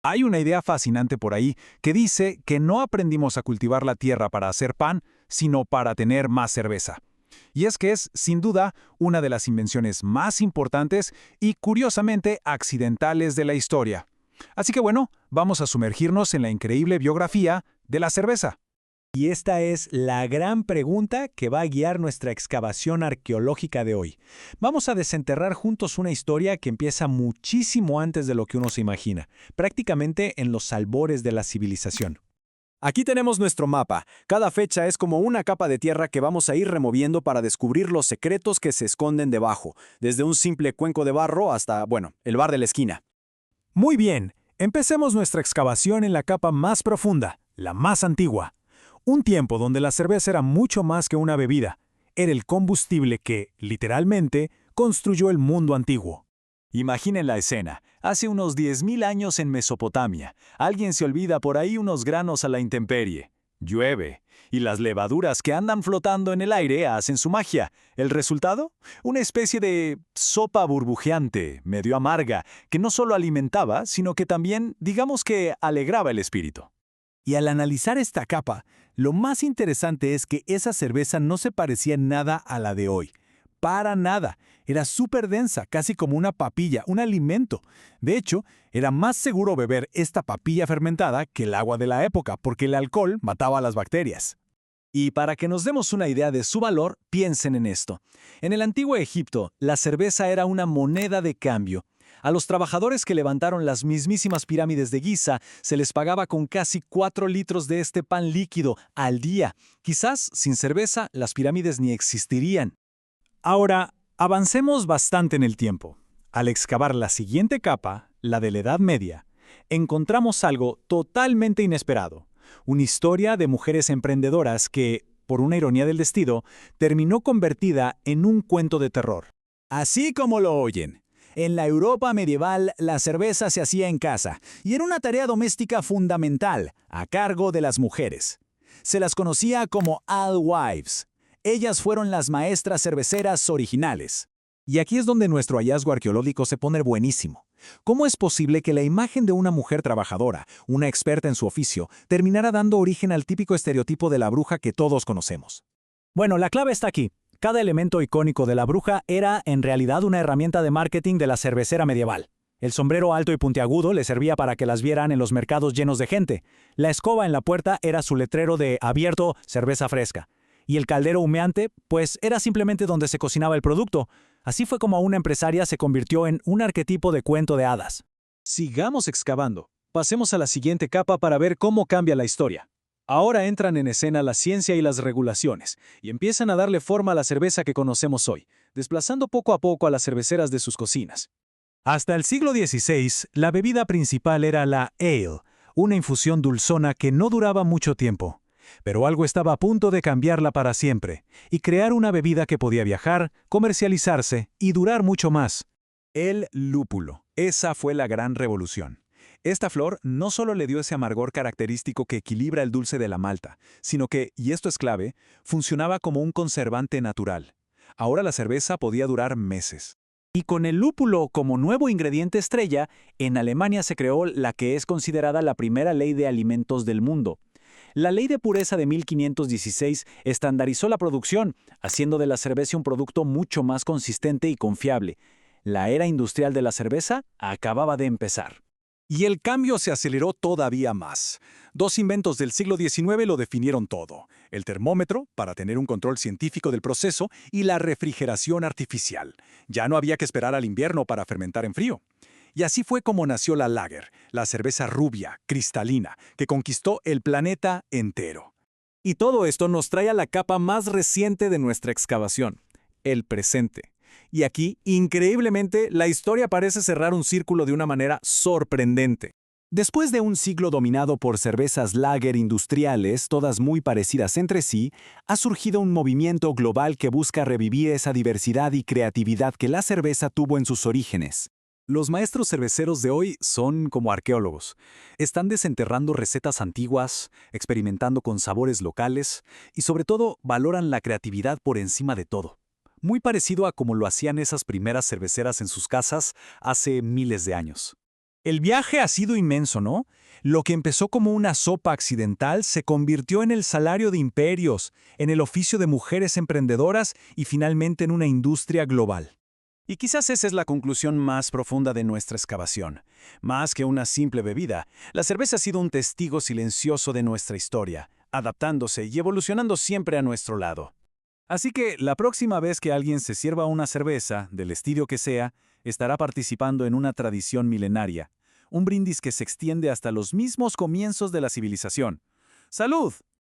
Hay una idea fascinante por ahí que dice que no aprendimos a cultivar la tierra para hacer pan, sino para tener más cerveza. Y es que es, sin duda, una de las invenciones más importantes y, curiosamente, accidentales de la historia. Así que bueno, vamos a sumergirnos en la increíble biografía de la cerveza. Y esta es la gran pregunta que va a guiar nuestra excavación arqueológica de hoy. Vamos a desenterrar juntos una historia que empieza muchísimo antes de lo que uno se imagina, prácticamente en los albores de la civilización. Aquí tenemos nuestro mapa. Cada fecha es como una capa de tierra que vamos a ir removiendo para descubrir los secretos que se esconden debajo, desde un simple cuenco de barro hasta, bueno, el bar de la esquina. Muy bien, empecemos nuestra excavación en la capa más profunda, la más antigua. Un tiempo donde la cerveza era mucho más que una bebida. Era el combustible que, literalmente, construyó el mundo antiguo. Imaginen la escena. Hace unos 10.000 años en Mesopotamia, alguien se olvida por ahí unos granos a la intemperie. Llueve, y las levaduras que andan flotando en el aire hacen su magia. ¿El resultado? Una especie de sopa burbujeante, medio amarga, que no solo alimentaba, sino que también, digamos que, alegraba el espíritu. Y al analizar esta capa, lo más interesante es que esa cerveza no se parecía en nada a la de hoy. Para nada. Era súper densa, casi como una papilla, un alimento. De hecho, era más seguro beber esta papilla fermentada que el agua de la época, porque el alcohol mataba a las bacterias. Y para que nos demos una idea de su valor, piensen en esto. En el antiguo Egipto, la cerveza era una moneda de cambio. A los trabajadores que levantaron las mismísimas pirámides de Giza se les pagaba con casi 4 litros de este pan líquido al día. Quizás, sin cerveza, las pirámides ni existirían. Ahora, avancemos bastante en el tiempo. Al excavar la siguiente capa, la de la Edad Media, encontramos algo totalmente inesperado. Una historia de mujeres emprendedoras que, por una ironía del destino, terminó convertida en un cuento de terror. Así como lo oyen. En la Europa medieval, la cerveza se hacía en casa y era una tarea doméstica fundamental, a cargo de las mujeres. Se las conocía como alewives. Ellas fueron las maestras cerveceras originales. Y aquí es donde nuestro hallazgo arqueológico se pone buenísimo. ¿Cómo es posible que la imagen de una mujer trabajadora, una experta en su oficio, terminara dando origen al típico estereotipo de la bruja que todos conocemos? Bueno, la clave está aquí. Cada elemento icónico de la bruja era, en realidad, una herramienta de marketing de la cervecera medieval. El sombrero alto y puntiagudo le servía para que las vieran en los mercados llenos de gente. La escoba en la puerta era su letrero de abierto, cerveza fresca. Y el caldero humeante, pues era simplemente donde se cocinaba el producto. Así fue como una empresaria se convirtió en un arquetipo de cuento de hadas. Sigamos excavando. Pasemos a la siguiente capa para ver cómo cambia la historia. Ahora entran en escena la ciencia y las regulaciones, y empiezan a darle forma a la cerveza que conocemos hoy, desplazando poco a poco a las cerveceras de sus cocinas. Hasta el siglo XVI, la bebida principal era la ale, una infusión dulzona que no duraba mucho tiempo. Pero algo estaba a punto de cambiarla para siempre, y crear una bebida que podía viajar, comercializarse y durar mucho más. El lúpulo. Esa fue la gran revolución. Esta flor no solo le dio ese amargor característico que equilibra el dulce de la malta, sino que, y esto es clave, funcionaba como un conservante natural. Ahora la cerveza podía durar meses. Y con el lúpulo como nuevo ingrediente estrella, en Alemania se creó la que es considerada la primera ley de alimentos del mundo. La Ley de Pureza de 1516 estandarizó la producción, haciendo de la cerveza un producto mucho más consistente y confiable. La era industrial de la cerveza acababa de empezar. Y el cambio se aceleró todavía más. Dos inventos del siglo XIX lo definieron todo: el termómetro, para tener un control científico del proceso, y la refrigeración artificial. Ya no había que esperar al invierno para fermentar en frío. Y así fue como nació la lager, la cerveza rubia, cristalina, que conquistó el planeta entero. Y todo esto nos trae a la capa más reciente de nuestra excavación, el presente. Y aquí, increíblemente, la historia parece cerrar un círculo de una manera sorprendente. Después de un siglo dominado por cervezas lager industriales, todas muy parecidas entre sí, ha surgido un movimiento global que busca revivir esa diversidad y creatividad que la cerveza tuvo en sus orígenes. Los maestros cerveceros de hoy son como arqueólogos. Están desenterrando recetas antiguas, experimentando con sabores locales y sobre todo valoran la creatividad por encima de todo. Muy parecido a como lo hacían esas primeras cerveceras en sus casas hace miles de años. El viaje ha sido inmenso, ¿no? Lo que empezó como una sopa accidental se convirtió en el salario de imperios, en el oficio de mujeres emprendedoras y finalmente en una industria global. Y quizás esa es la conclusión más profunda de nuestra excavación. Más que una simple bebida, la cerveza ha sido un testigo silencioso de nuestra historia, adaptándose y evolucionando siempre a nuestro lado. Así que la próxima vez que alguien se sirva una cerveza, del estilo que sea, estará participando en una tradición milenaria, un brindis que se extiende hasta los mismos comienzos de la civilización. ¡Salud!